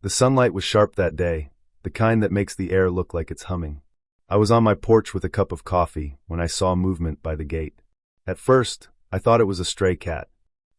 The sunlight was sharp that day, the kind that makes the air look like it's humming. I was on my porch with a cup of coffee when I saw movement by the gate. At first, I thought it was a stray cat,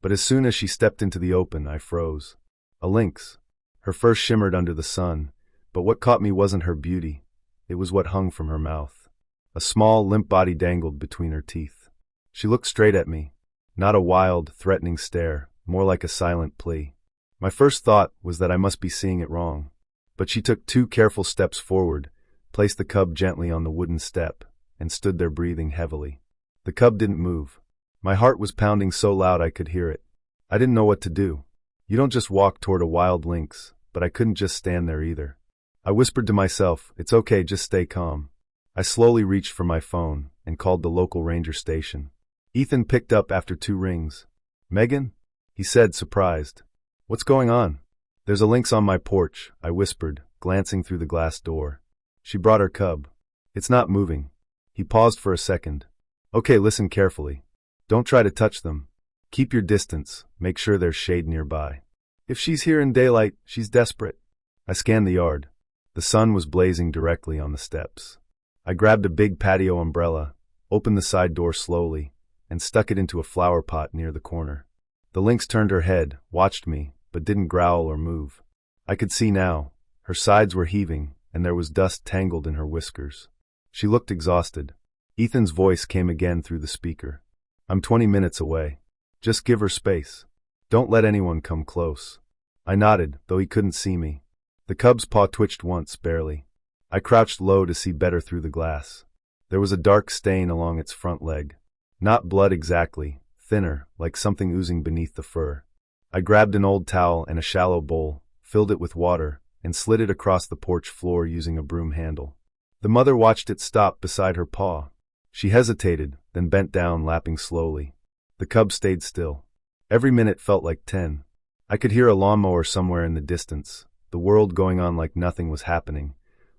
but as soon as she stepped into the open, I froze. A lynx. Her fur shimmered under the sun, but what caught me wasn't her beauty. It was what hung from her mouth. A small, limp body dangled between her teeth. She looked straight at me, not a wild, threatening stare, more like a silent plea. My first thought was that I must be seeing it wrong, but she took 2 careful steps forward, placed the cub gently on the wooden step, and stood there breathing heavily. The cub didn't move. My heart was pounding so loud I could hear it. I didn't know what to do. You don't just walk toward a wild lynx, but I couldn't just stand there either. I whispered to myself, "It's okay, just stay calm." I slowly reached for my phone and called the local ranger station. Ethan picked up after 2 rings. "Megan?" he said, surprised. "What's going on?" "There's a lynx on my porch," I whispered, glancing through the glass door. "She brought her cub. It's not moving." He paused for a second. "Okay, listen carefully. Don't try to touch them. Keep your distance, make sure there's shade nearby. If she's here in daylight, she's desperate." I scanned the yard. The sun was blazing directly on the steps. I grabbed a big patio umbrella, opened the side door slowly, and stuck it into a flower pot near the corner. The lynx turned her head, watched me, but didn't growl or move. I could see now. Her sides were heaving, and there was dust tangled in her whiskers. She looked exhausted. Ethan's voice came again through the speaker. "I'm 20 minutes away. Just give her space. Don't let anyone come close." I nodded, though he couldn't see me. The cub's paw twitched once, barely. I crouched low to see better through the glass. There was a dark stain along its front leg. Not blood exactly, thinner, like something oozing beneath the fur. I grabbed an old towel and a shallow bowl, filled it with water, and slid it across the porch floor using a broom handle. The mother watched it stop beside her paw. She hesitated, then bent down, lapping slowly. The cub stayed still. Every minute felt like 10. I could hear a lawnmower somewhere in the distance, the world going on like nothing was happening,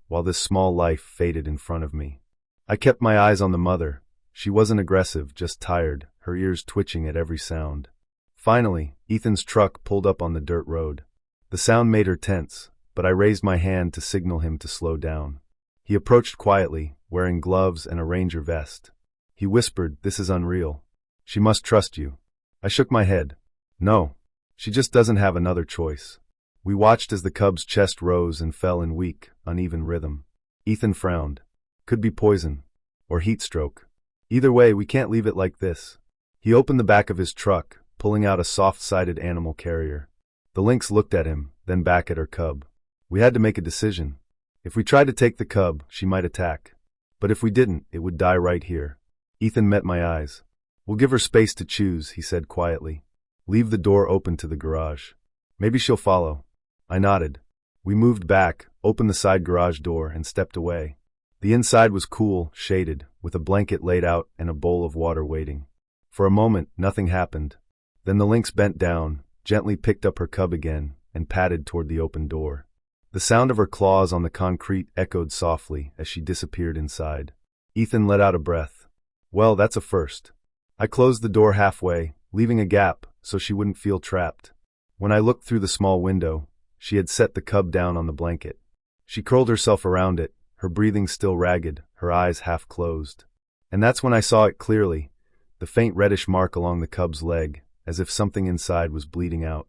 while this small life faded in front of me. I kept my eyes on the mother. She wasn't aggressive, just tired, her ears twitching at every sound. Finally, Ethan's truck pulled up on the dirt road. The sound made her tense, but I raised my hand to signal him to slow down. He approached quietly, wearing gloves and a ranger vest. He whispered, "This is unreal. She must trust you." I shook my head. "No. She just doesn't have another choice." We watched as the cub's chest rose and fell in weak, uneven rhythm. Ethan frowned. "Could be poison. Or heat stroke. Either way, we can't leave it like this." He opened the back of his truck, pulling out a soft-sided animal carrier. The lynx looked at him, then back at her cub. We had to make a decision. If we tried to take the cub, she might attack. But if we didn't, it would die right here. Ethan met my eyes. "We'll give her space to choose," he said quietly. "Leave the door open to the garage. Maybe she'll follow." I nodded. We moved back, opened the side garage door, and stepped away. The inside was cool, shaded, with a blanket laid out and a bowl of water waiting. For a moment, nothing happened. Then the lynx bent down, gently picked up her cub again, and padded toward the open door. The sound of her claws on the concrete echoed softly as she disappeared inside. Ethan let out a breath. "Well, that's a first." I closed the door halfway, leaving a gap so she wouldn't feel trapped. When I looked through the small window, she had set the cub down on the blanket. She curled herself around it, her breathing still ragged, her eyes half closed. And that's when I saw it clearly, the faint reddish mark along the cub's leg, as if something inside was bleeding out.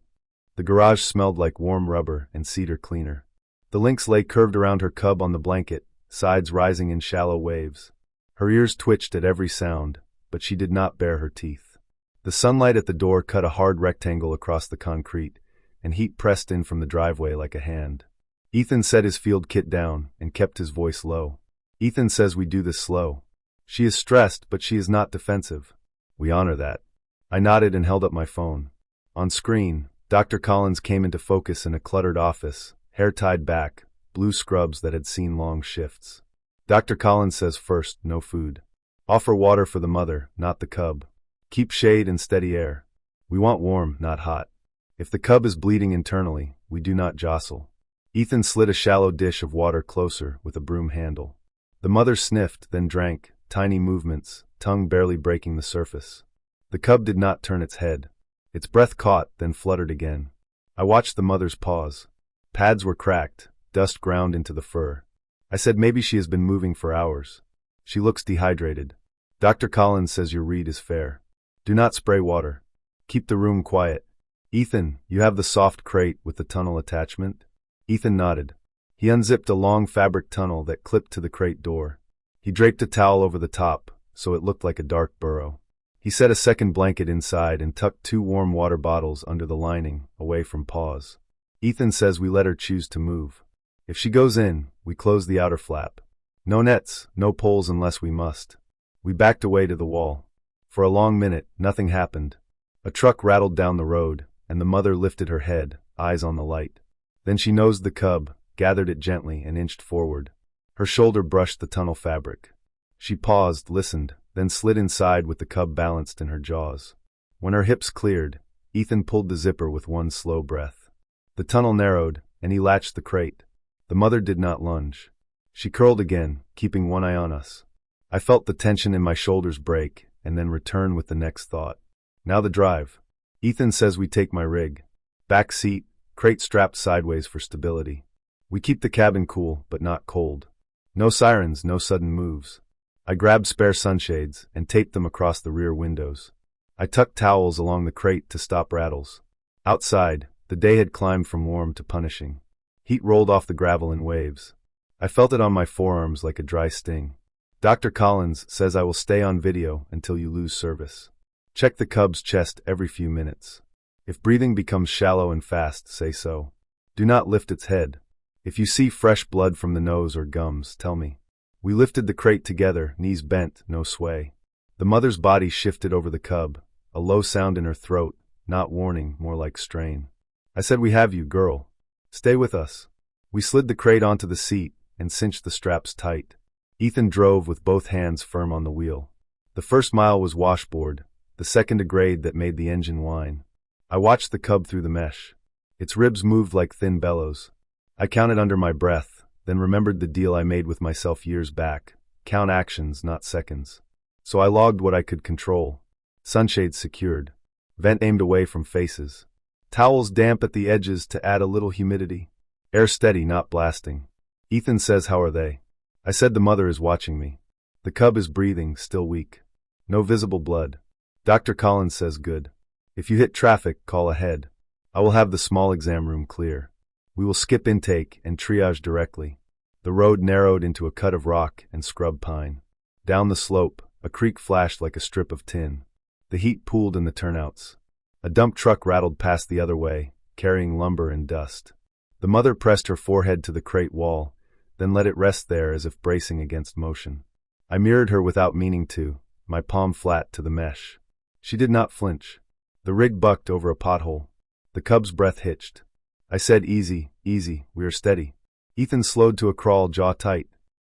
The garage smelled like warm rubber and cedar cleaner. The lynx lay curved around her cub on the blanket, sides rising in shallow waves. Her ears twitched at every sound, but she did not bare her teeth. The sunlight at the door cut a hard rectangle across the concrete, and heat pressed in from the driveway like a hand. Ethan set his field kit down and kept his voice low. "Ethan says we do this slow. She is stressed, but she is not defensive. We honor that." I nodded and held up my phone. On screen, Dr. Collins came into focus in a cluttered office, hair tied back, blue scrubs that had seen long shifts. Dr. Collins says first, no food. Offer water for the mother, not the cub. Keep shade and steady air. We want warm, not hot. If the cub is bleeding internally, we do not jostle. Ethan slid a shallow dish of water closer with a broom handle. The mother sniffed, then drank, tiny movements, tongue barely breaking the surface. The cub did not turn its head. Its breath caught, then fluttered again. I watched the mother's pause. Pads were cracked, dust ground into the fur. I said maybe she has been moving for hours. She looks dehydrated. Dr. Collins says your read is fair. Do not spray water. Keep the room quiet. Ethan, you have the soft crate with the tunnel attachment? Ethan nodded. He unzipped a long fabric tunnel that clipped to the crate door. He draped a towel over the top, so it looked like a dark burrow. He set a second blanket inside and tucked 2 warm water bottles under the lining, away from paws. Ethan says we let her choose to move. If she goes in, we close the outer flap. No nets, no poles unless we must. We backed away to the wall. For a long minute, nothing happened. A truck rattled down the road, and the mother lifted her head, eyes on the light. Then she nosed the cub, gathered it gently, and inched forward. Her shoulder brushed the tunnel fabric. She paused, listened, then slid inside with the cub balanced in her jaws. When her hips cleared, Ethan pulled the zipper with one slow breath. The tunnel narrowed, and he latched the crate. The mother did not lunge. She curled again, keeping one eye on us. I felt the tension in my shoulders break, and then return with the next thought. Now the drive. Ethan says we take my rig. Back seat, crate strapped sideways for stability. We keep the cabin cool, but not cold. No sirens, no sudden moves. I grabbed spare sunshades and taped them across the rear windows. I tucked towels along the crate to stop rattles. Outside, the day had climbed from warm to punishing. Heat rolled off the gravel in waves. I felt it on my forearms like a dry sting. Dr. Collins says I will stay on video until you lose service. Check the cub's chest every few minutes. If breathing becomes shallow and fast, say so. Do not lift its head. If you see fresh blood from the nose or gums, tell me. We lifted the crate together, knees bent, no sway. The mother's body shifted over the cub, a low sound in her throat, not warning, more like strain. I said we have you, girl. Stay with us. We slid the crate onto the seat and cinched the straps tight. Ethan drove with both hands firm on the wheel. The first mile was washboard, the second a grade that made the engine whine. I watched the cub through the mesh. Its ribs moved like thin bellows. I counted under my breath, then remembered the deal I made with myself years back. Count actions, not seconds. So I logged what I could control. Sunshades secured. Vent aimed away from faces. Towels damp at the edges to add a little humidity. Air steady, not blasting. Ethan says how are they? I said the mother is watching me. The cub is breathing, still weak. No visible blood. Dr. Collins says good. If you hit traffic, call ahead. I will have the small exam room clear. We will skip intake and triage directly. The road narrowed into a cut of rock and scrub pine. Down the slope, a creek flashed like a strip of tin. The heat pooled in the turnouts. A dump truck rattled past the other way, carrying lumber and dust. The mother pressed her forehead to the crate wall, then let it rest there as if bracing against motion. I mirrored her without meaning to, my palm flat to the mesh. She did not flinch. The rig bucked over a pothole. The cub's breath hitched. I said easy, easy, we are steady. Ethan slowed to a crawl, jaw tight.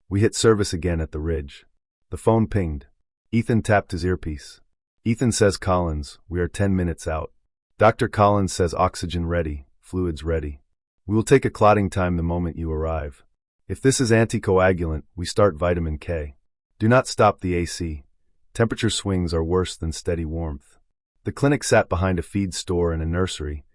We hit service again at the ridge. The phone pinged. Ethan tapped his earpiece. Ethan says Collins, we are 10 minutes out. Dr. Collins says oxygen ready, fluids ready. We will take a clotting time the moment you arrive. If this is anticoagulant, we start vitamin K. Do not stop the AC. Temperature swings are worse than steady warmth. The clinic sat behind a feed store and a nursery,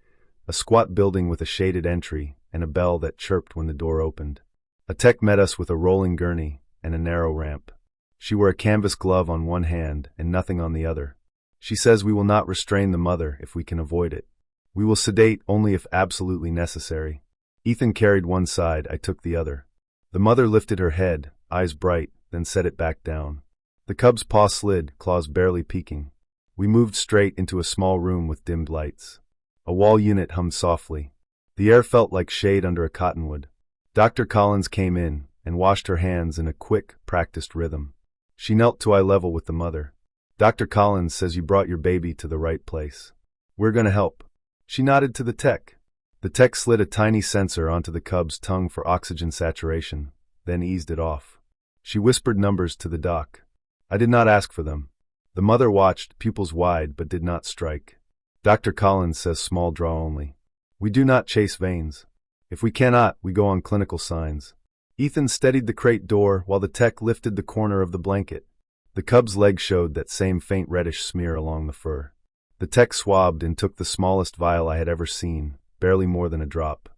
a squat building with a shaded entry and a bell that chirped when the door opened. A tech met us with a rolling gurney and a narrow ramp. She wore a canvas glove on one hand and nothing on the other. She says we will not restrain the mother if we can avoid it. We will sedate only if absolutely necessary. Ethan carried one side, I took the other. The mother lifted her head, eyes bright, then set it back down. The cub's paw slid, claws barely peeking. We moved straight into a small room with dimmed lights. A wall unit hummed softly. The air felt like shade under a cottonwood. Dr. Collins came in and washed her hands in a quick, practiced rhythm. She knelt to eye level with the mother. Dr. Collins says you brought your baby to the right place. We're gonna help. She nodded to the tech. The tech slid a tiny sensor onto the cub's tongue for oxygen saturation, then eased it off. She whispered numbers to the doc. I did not ask for them. The mother watched, pupils wide, but did not strike. Dr. Collins says small draw only. We do not chase veins. If we cannot, we go on clinical signs. Ethan steadied the crate door while the tech lifted the corner of the blanket. The cub's leg showed that same faint reddish smear along the fur. The tech swabbed and took the smallest vial I had ever seen, barely more than a drop.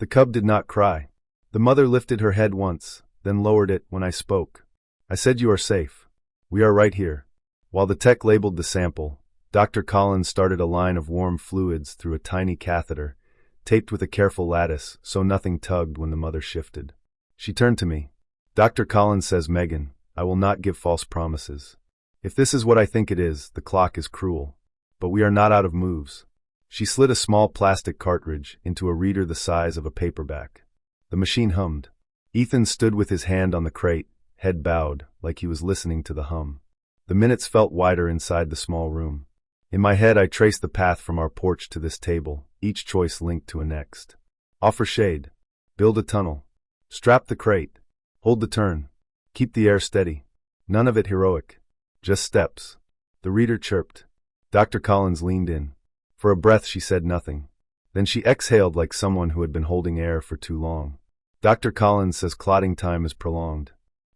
The cub did not cry. The mother lifted her head once, then lowered it when I spoke. I said, "You are safe. We are right here." While the tech labeled the sample, Dr. Collins started a line of warm fluids through a tiny catheter, taped with a careful lattice so nothing tugged when the mother shifted. She turned to me. "Dr. Collins says, Megan, I will not give false promises. If this is what I think it is, the clock is cruel. But we are not out of moves." She slid a small plastic cartridge into a reader the size of a paperback. The machine hummed. Ethan stood with his hand on the crate, head bowed, like he was listening to the hum. The minutes felt wider inside the small room. In my head I traced the path from our porch to this table, each choice linked to a next. Offer shade. Build a tunnel. Strap the crate. Hold the turn. Keep the air steady. None of it heroic. Just steps. The reader chirped. Dr. Collins leaned in. For a breath she said nothing. Then she exhaled like someone who had been holding air for too long. Dr. Collins says clotting time is prolonged.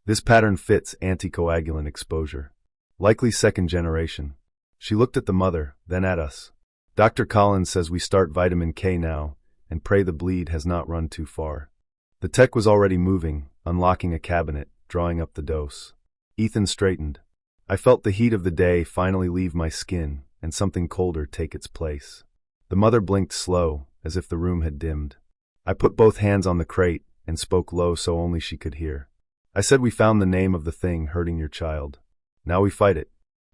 This pattern fits anticoagulant exposure. Likely second generation. She looked at the mother, then at us. Dr. Collins says we start vitamin K now, and pray the bleed has not run too far. The tech was already moving, unlocking a cabinet, drawing up the dose. Ethan straightened. I felt the heat of the day finally leave my skin, and something colder take its place. The mother blinked slow, as if the room had dimmed. I put both hands on the crate, and spoke low so only she could hear. I said, "We found the name of the thing hurting your child. Now we fight it."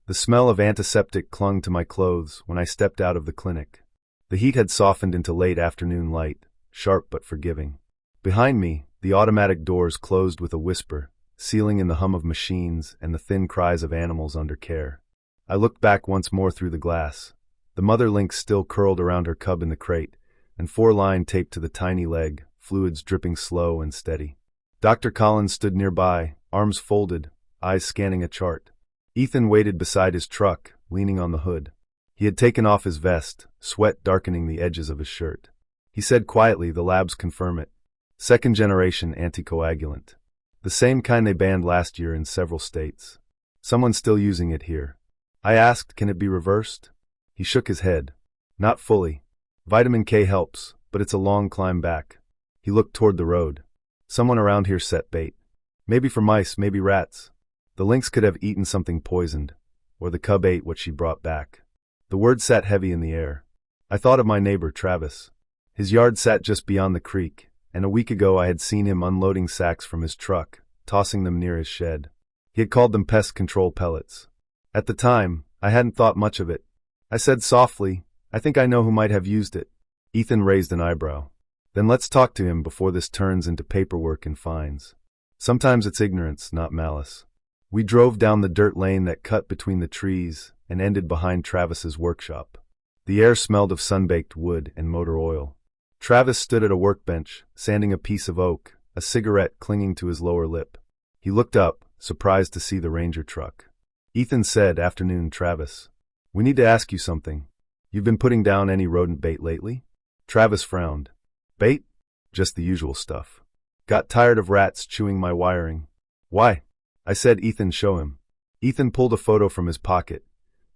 The smell of antiseptic clung to my clothes when I stepped out of the clinic. The heat had softened into late afternoon light, sharp but forgiving. Behind me, the automatic doors closed with a whisper, sealing in the hum of machines and the thin cries of animals under care. I looked back once more through the glass. The mother lynx still curled around her cub in the crate, and 4-line taped to the tiny leg, fluids dripping slow and steady. Dr. Collins stood nearby, arms folded, eyes scanning a chart. Ethan waited beside his truck, leaning on the hood. He had taken off his vest, sweat darkening the edges of his shirt. He said quietly, "The labs confirm it. Second generation anticoagulant. The same kind they banned last year in several states. Someone's still using it here." I asked, "Can it be reversed?" He shook his head. "Not fully. Vitamin K helps, but it's a long climb back." He looked toward the road. "Someone around here set bait. Maybe for mice, maybe rats. The lynx could have eaten something poisoned, or the cub ate what she brought back." The word sat heavy in the air. I thought of my neighbor, Travis. His yard sat just beyond the creek, and a week ago I had seen him unloading sacks from his truck, tossing them near his shed. He had called them pest control pellets. At the time, I hadn't thought much of it. I said softly, "I think I know who might have used it." Ethan raised an eyebrow. "Then let's talk to him before this turns into paperwork and fines. Sometimes it's ignorance, not malice." We drove down the dirt lane that cut between the trees and ended behind Travis's workshop. The air smelled of sun-baked wood and motor oil. Travis stood at a workbench, sanding a piece of oak, a cigarette clinging to his lower lip. He looked up, surprised to see the Ranger truck. Ethan said, "Afternoon, Travis. We need to ask you something. You've been putting down any rodent bait lately?" Travis frowned. "Bait? Just the usual stuff. Got tired of rats chewing my wiring." "Why?" I said, "Ethan, show him." Ethan pulled a photo from his pocket,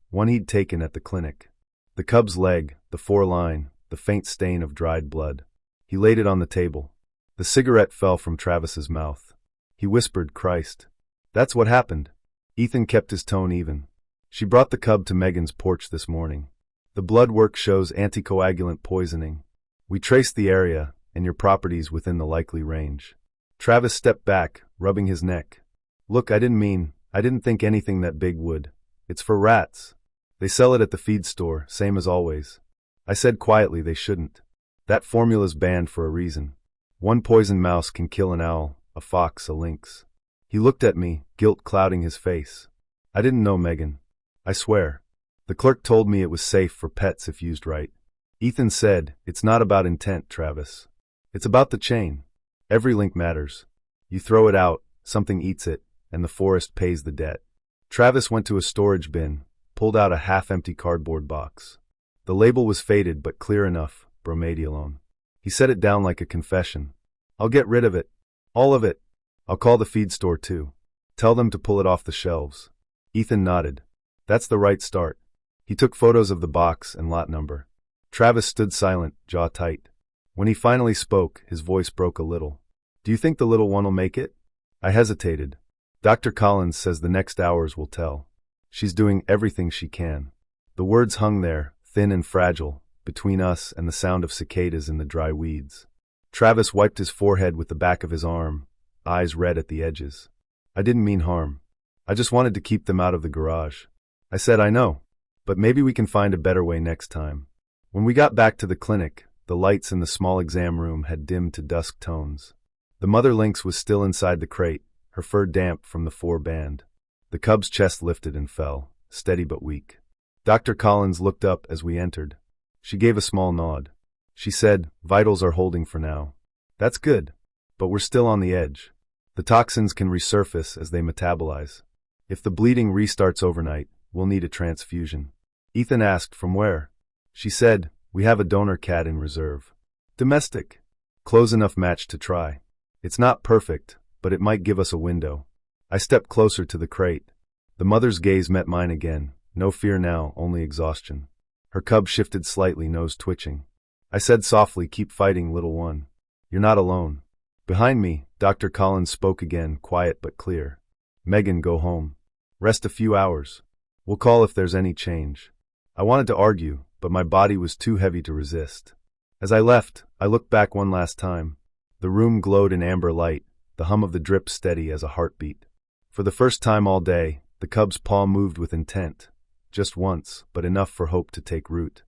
one he'd taken at the clinic. The cub's leg, the 4-line, the faint stain of dried blood. He laid it on the table. The cigarette fell from Travis's mouth. He whispered, "Christ. That's what happened." Ethan kept his tone even. "She brought the cub to Megan's porch this morning. The blood work shows anticoagulant poisoning. We traced the area, and your property's within the likely range." Travis stepped back, rubbing his neck. "Look, I didn't think anything that big would. It's for rats. They sell it at the feed store, same as always." I said quietly, "They shouldn't. That formula's banned for a reason. One poisoned mouse can kill an owl, a fox, a lynx." He looked at me, guilt clouding his face. "I didn't know, Megan. I swear. The clerk told me it was safe for pets if used right." Ethan said, "It's not about intent, Travis. It's about the chain. Every link matters. You throw it out, something eats it, and the forest pays the debt." Travis went to a storage bin, pulled out a half-empty cardboard box. The label was faded but clear enough, bromadiolone. He set it down like a confession. "I'll get rid of it. All of it. I'll call the feed store too. Tell them to pull it off the shelves." Ethan nodded. "That's the right start." He took photos of the box and lot number. Travis stood silent, jaw tight. When he finally spoke, his voice broke a little. Do you think the little one'll make it? I hesitated. Dr. Collins says the next hours will tell. She's doing everything she can. The words hung there, thin and fragile, between us and the sound of cicadas in the dry weeds. Travis wiped his forehead with the back of his arm, eyes red at the edges. I didn't mean harm. I just wanted to keep them out of the garage. I said, I know, but maybe we can find a better way next time. When we got back to the clinic, the lights in the small exam room had dimmed to dusk tones. The mother lynx was still inside the crate, her fur damp from the 4-band. The cub's chest lifted and fell, steady but weak. Dr. Collins looked up as we entered. She gave a small nod. She said, vitals are holding for now. That's good, but we're still on the edge. The toxins can resurface as they metabolize. If the bleeding restarts overnight, we'll need a transfusion. Ethan asked, from where? She said, we have a donor cat in reserve. Domestic. Close enough match to try. It's not perfect, but it might give us a window. I stepped closer to the crate. The mother's gaze met mine again. No fear now, only exhaustion. Her cub shifted slightly, nose twitching. I said softly, keep fighting, little one. You're not alone. Behind me, Dr. Collins spoke again, quiet but clear. Megan, go home. Rest a few hours. We'll call if there's any change. I wanted to argue, but my body was too heavy to resist. As I left, I looked back one last time. The room glowed in amber light, the hum of the drip steady as a heartbeat. For the first time all day, the cub's paw moved with intent. Just once, but enough for hope to take root.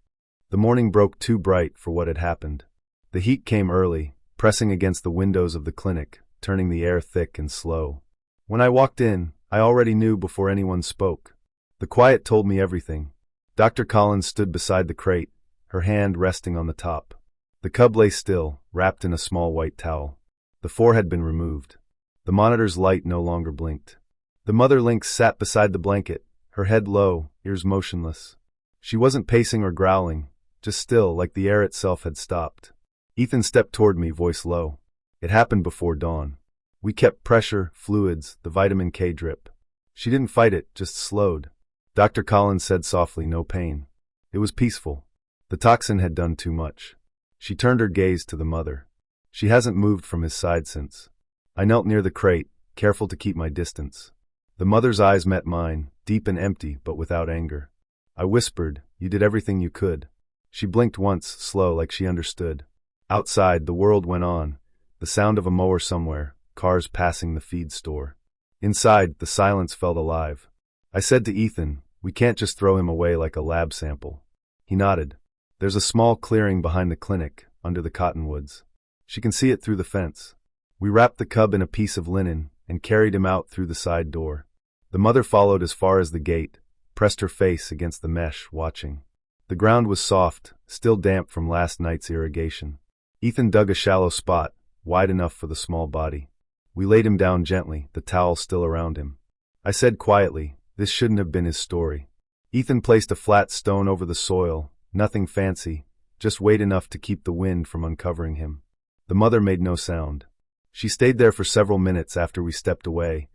The morning broke too bright for what had happened. The heat came early, pressing against the windows of the clinic, turning the air thick and slow. When I walked in, I already knew before anyone spoke. The quiet told me everything. Dr. Collins stood beside the crate, her hand resting on the top. The cub lay still, wrapped in a small white towel. The 4 had been removed. The monitor's light no longer blinked. The mother lynx sat beside the blanket, her head low, ears motionless. She wasn't pacing or growling, just still, like the air itself had stopped. Ethan stepped toward me, voice low. It happened before dawn. We kept pressure, fluids, the vitamin K drip. She didn't fight it, just slowed. Dr. Collins said softly, no pain. It was peaceful. The toxin had done too much. She turned her gaze to the mother. She hasn't moved from his side since. I knelt near the crate, careful to keep my distance. The mother's eyes met mine, deep and empty, but without anger. I whispered, you did everything you could. She blinked once, slow, like she understood. Outside, the world went on, the sound of a mower somewhere, cars passing the feed store. Inside, the silence felt alive. I said to Ethan, we can't just throw him away like a lab sample. He nodded. There's a small clearing behind the clinic, under the cottonwoods. She can see it through the fence. We wrapped the cub in a piece of linen and carried him out through the side door. The mother followed as far as the gate, pressed her face against the mesh, watching. The ground was soft, still damp from last night's irrigation. Ethan dug a shallow spot, wide enough for the small body. We laid him down gently, the towel still around him. I said quietly, this shouldn't have been his story. Ethan placed a flat stone over the soil, nothing fancy, just weight enough to keep the wind from uncovering him. The mother made no sound. She stayed there for several minutes after we stepped away,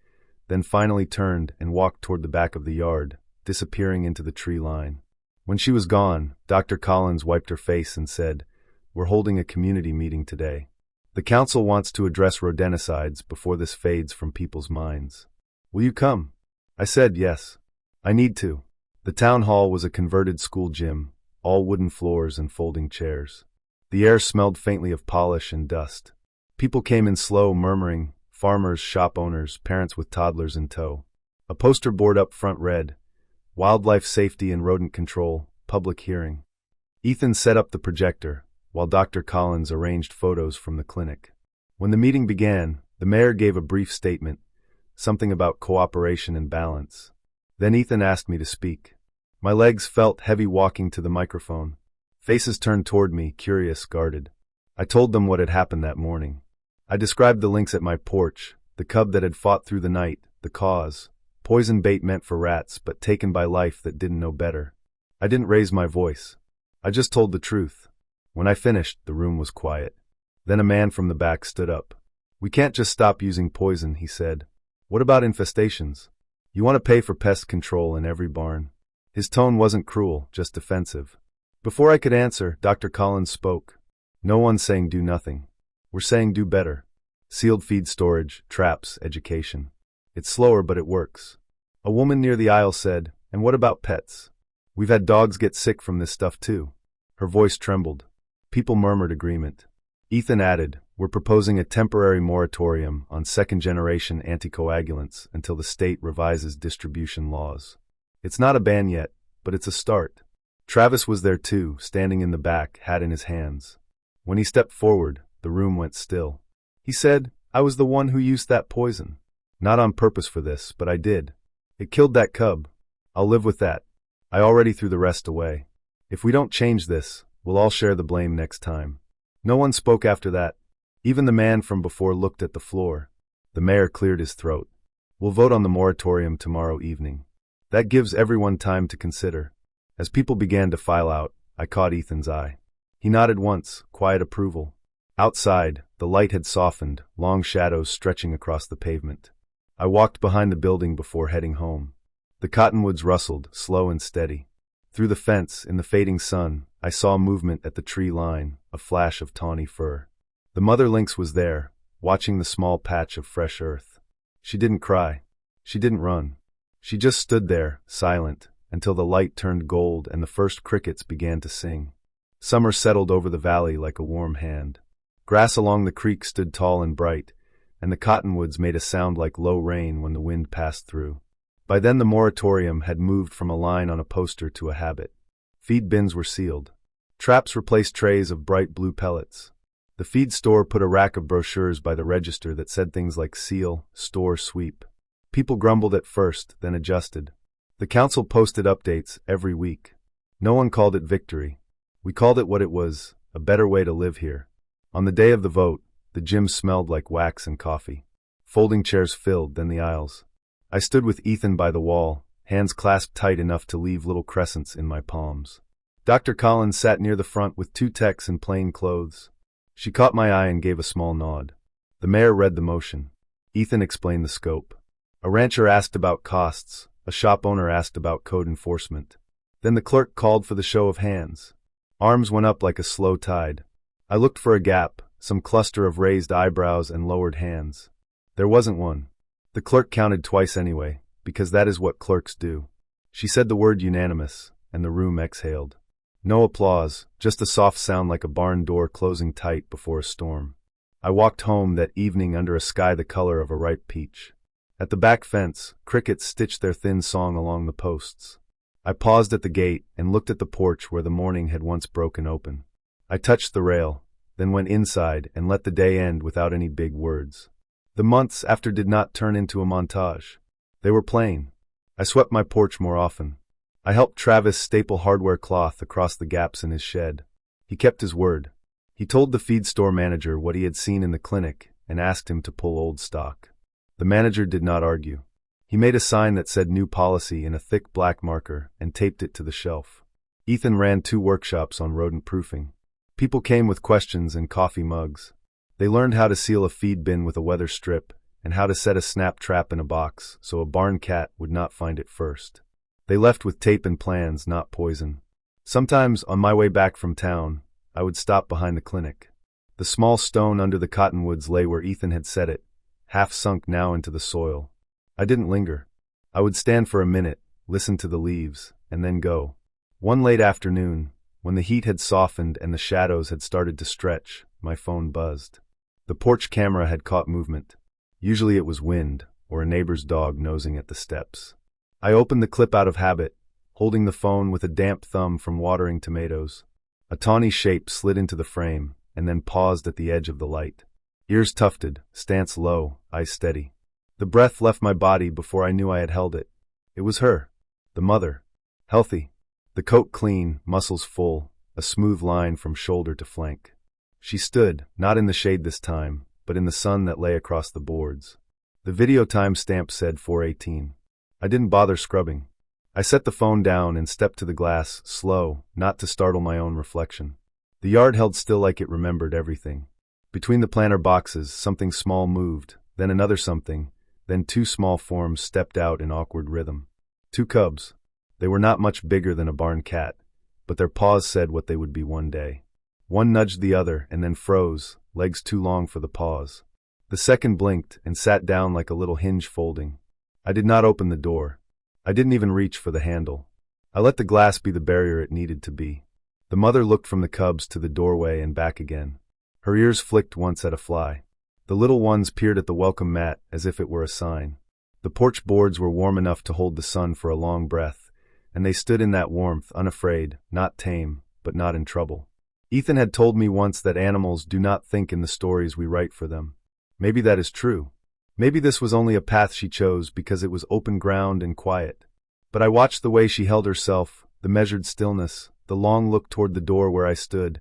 then finally turned and walked toward the back of the yard, disappearing into the tree line. When she was gone, Dr. Collins wiped her face and said, we're holding a community meeting today. The council wants to address rodenticides before this fades from people's minds. Will you come? I said yes. I need to. The town hall was a converted school gym, all wooden floors and folding chairs. The air smelled faintly of polish and dust. People came in slow, murmuring, farmers, shop owners, parents with toddlers in tow. A poster board up front read, Wildlife Safety and Rodent Control, Public Hearing. Ethan set up the projector, while Dr. Collins arranged photos from the clinic. When the meeting began, the mayor gave a brief statement, something about cooperation and balance. Then Ethan asked me to speak. My legs felt heavy walking to the microphone. Faces turned toward me, curious, guarded. I told them what had happened that morning. I described the lynx at my porch, the cub that had fought through the night, the cause. Poison bait meant for rats, but taken by life that didn't know better. I didn't raise my voice. I just told the truth. When I finished, the room was quiet. Then a man from the back stood up. We can't just stop using poison, he said. What about infestations? You want to pay for pest control in every barn? His tone wasn't cruel, just defensive. Before I could answer, Dr. Collins spoke. No one's saying do nothing. We're saying do better. Sealed feed storage, traps, education. It's slower, but it works. A woman near the aisle said, and what about pets? We've had dogs get sick from this stuff too. Her voice trembled. People murmured agreement. Ethan added, we're proposing a temporary moratorium on second-generation anticoagulants until the state revises distribution laws. It's not a ban yet, but it's a start. Travis was there too, standing in the back, hat in his hands. When he stepped forward, the room went still. He said, I was the one who used that poison. Not on purpose for this, but I did. It killed that cub. I'll live with that. I already threw the rest away. If we don't change this, we'll all share the blame next time. No one spoke after that. Even the man from before looked at the floor. The mayor cleared his throat. We'll vote on the moratorium tomorrow evening. That gives everyone time to consider. As people began to file out, I caught Ethan's eye. He nodded once, quiet approval. Outside, the light had softened, long shadows stretching across the pavement. I walked behind the building before heading home. The cottonwoods rustled, slow and steady. Through the fence, in the fading sun, I saw movement at the tree line, a flash of tawny fur. The mother lynx was there, watching the small patch of fresh earth. She didn't cry. She didn't run. She just stood there, silent, until the light turned gold and the first crickets began to sing. Summer settled over the valley like a warm hand. Grass along the creek stood tall and bright, and the cottonwoods made a sound like low rain when the wind passed through. By then the moratorium had moved from a line on a poster to a habit. Feed bins were sealed. Traps replaced trays of bright blue pellets. The feed store put a rack of brochures by the register that said things like seal, store, sweep. People grumbled at first, then adjusted. The council posted updates every week. No one called it victory. We called it what it was, a better way to live here. On the day of the vote, the gym smelled like wax and coffee. Folding chairs filled, then the aisles. I stood with Ethan by the wall, hands clasped tight enough to leave little crescents in my palms. Dr. Collins sat near the front with two techs in plain clothes. She caught my eye and gave a small nod. The mayor read the motion. Ethan explained the scope. A rancher asked about costs. A shop owner asked about code enforcement. Then the clerk called for the show of hands. Arms went up like a slow tide. I looked for a gap, some cluster of raised eyebrows and lowered hands. There wasn't one. The clerk counted twice anyway, because that is what clerks do. She said the word unanimous, and the room exhaled. No applause, just a soft sound like a barn door closing tight before a storm. I walked home that evening under a sky the color of a ripe peach. At the back fence, crickets stitched their thin song along the posts. I paused at the gate and looked at the porch where the morning had once broken open. I touched the rail, then went inside and let the day end without any big words. The months after did not turn into a montage. They were plain. I swept my porch more often. I helped Travis staple hardware cloth across the gaps in his shed. He kept his word. He told the feed store manager what he had seen in the clinic and asked him to pull old stock. The manager did not argue. He made a sign that said new policy in a thick black marker and taped it to the shelf. Ethan ran 2 workshops on rodent proofing. People came with questions and coffee mugs. They learned how to seal a feed bin with a weather strip and how to set a snap trap in a box so a barn cat would not find it first. They left with tape and plans, not poison. Sometimes, on my way back from town, I would stop behind the clinic. The small stone under the cottonwoods lay where Ethan had set it, half sunk now into the soil. I didn't linger. I would stand for a minute, listen to the leaves, and then go. One late afternoon, when the heat had softened and the shadows had started to stretch, my phone buzzed. The porch camera had caught movement. Usually it was wind, or a neighbor's dog nosing at the steps. I opened the clip out of habit, holding the phone with a damp thumb from watering tomatoes. A tawny shape slid into the frame, and then paused at the edge of the light. Ears tufted, stance low, eyes steady. The breath left my body before I knew I had held it. It was her, the mother. Healthy. The coat clean, muscles full, a smooth line from shoulder to flank. She stood, not in the shade this time, but in the sun that lay across the boards. The video time stamp said 4:18. I didn't bother scrubbing. I set the phone down and stepped to the glass, slow, not to startle my own reflection. The yard held still like it remembered everything. Between the planter boxes, something small moved, then another something, then 2 small forms stepped out in awkward rhythm. 2 cubs. They were not much bigger than a barn cat, but their paws said what they would be one day. One nudged the other and then froze, legs too long for the paws. The second blinked and sat down like a little hinge folding. I did not open the door. I didn't even reach for the handle. I let the glass be the barrier it needed to be. The mother looked from the cubs to the doorway and back again. Her ears flicked once at a fly. The little ones peered at the welcome mat as if it were a sign. The porch boards were warm enough to hold the sun for a long breath, and they stood in that warmth, unafraid, not tame, but not in trouble. Ethan had told me once that animals do not think in the stories we write for them. Maybe that is true. Maybe this was only a path she chose because it was open ground and quiet. But I watched the way she held herself, the measured stillness, the long look toward the door where I stood,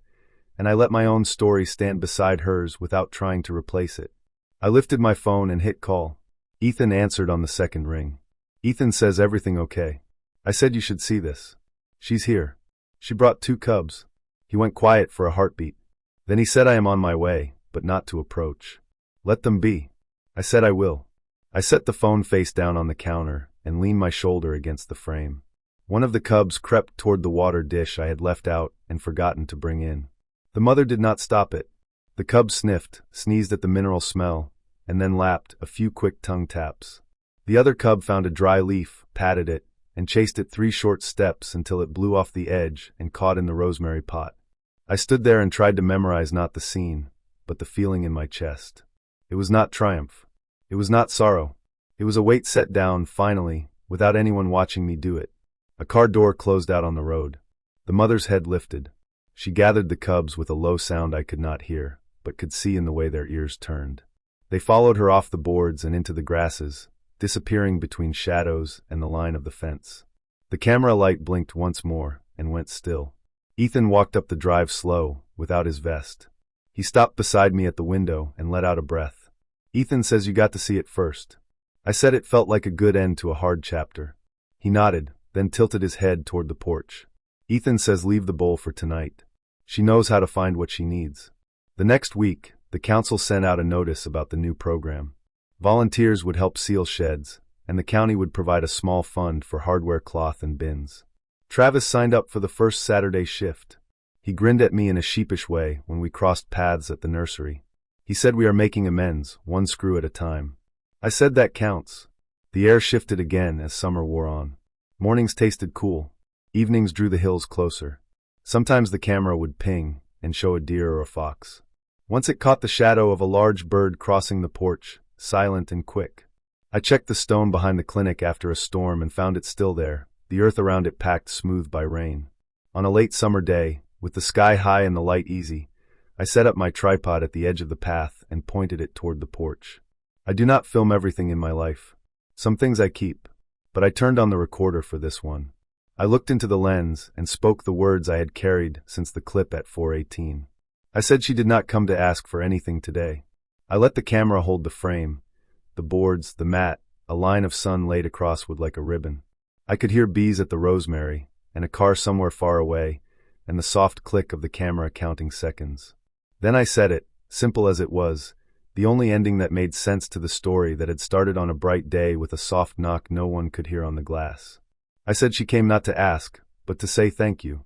and I let my own story stand beside hers without trying to replace it. I lifted my phone and hit call. Ethan answered on the second ring. Ethan says everything okay. I said you should see this. She's here. She brought 2 cubs. He went quiet for a heartbeat. Then he said I am on my way, but not to approach. Let them be. I said I will. I set the phone face down on the counter and leaned my shoulder against the frame. One of the cubs crept toward the water dish I had left out and forgotten to bring in. The mother did not stop it. The cub sniffed, sneezed at the mineral smell, and then lapped a few quick tongue taps. The other cub found a dry leaf, patted it, and chased it 3 short steps until it blew off the edge and caught in the rosemary pot. I stood there and tried to memorize not the scene, but the feeling in my chest. It was not triumph. It was not sorrow. It was a weight set down, finally, without anyone watching me do it. A car door closed out on the road. The mother's head lifted. She gathered the cubs with a low sound I could not hear, but could see in the way their ears turned. They followed her off the boards and into the grasses, disappearing between shadows and the line of the fence. The camera light blinked once more and went still. Ethan walked up the drive slow, without his vest. He stopped beside me at the window and let out a breath. Ethan says you got to see it first. I said it felt like a good end to a hard chapter. He nodded, then tilted his head toward the porch. Ethan says leave the bowl for tonight. She knows how to find what she needs. The next week, the council sent out a notice about the new program. Volunteers would help seal sheds, and the county would provide a small fund for hardware cloth and bins. Travis signed up for the first Saturday shift. He grinned at me in a sheepish way when we crossed paths at the nursery. He said we are making amends, 1 screw at a time. I said that counts. The air shifted again as summer wore on. Mornings tasted cool. Evenings drew the hills closer. Sometimes the camera would ping and show a deer or a fox. Once it caught the shadow of a large bird crossing the porch, silent and quick. I checked the stone behind the clinic after a storm and found it still there, the earth around it packed smooth by rain. On a late summer day, with the sky high and the light easy, I set up my tripod at the edge of the path and pointed it toward the porch. I do not film everything in my life. Some things I keep, but I turned on the recorder for this one. I looked into the lens and spoke the words I had carried since the clip at 4:18. I said she did not come to ask for anything today. I let the camera hold the frame, the boards, the mat, a line of sun laid across wood like a ribbon. I could hear bees at the rosemary, and a car somewhere far away, and the soft click of the camera counting seconds. Then I said it, simple as it was, the only ending that made sense to the story that had started on a bright day with a soft knock no one could hear on the glass. I said she came not to ask, but to say thank you.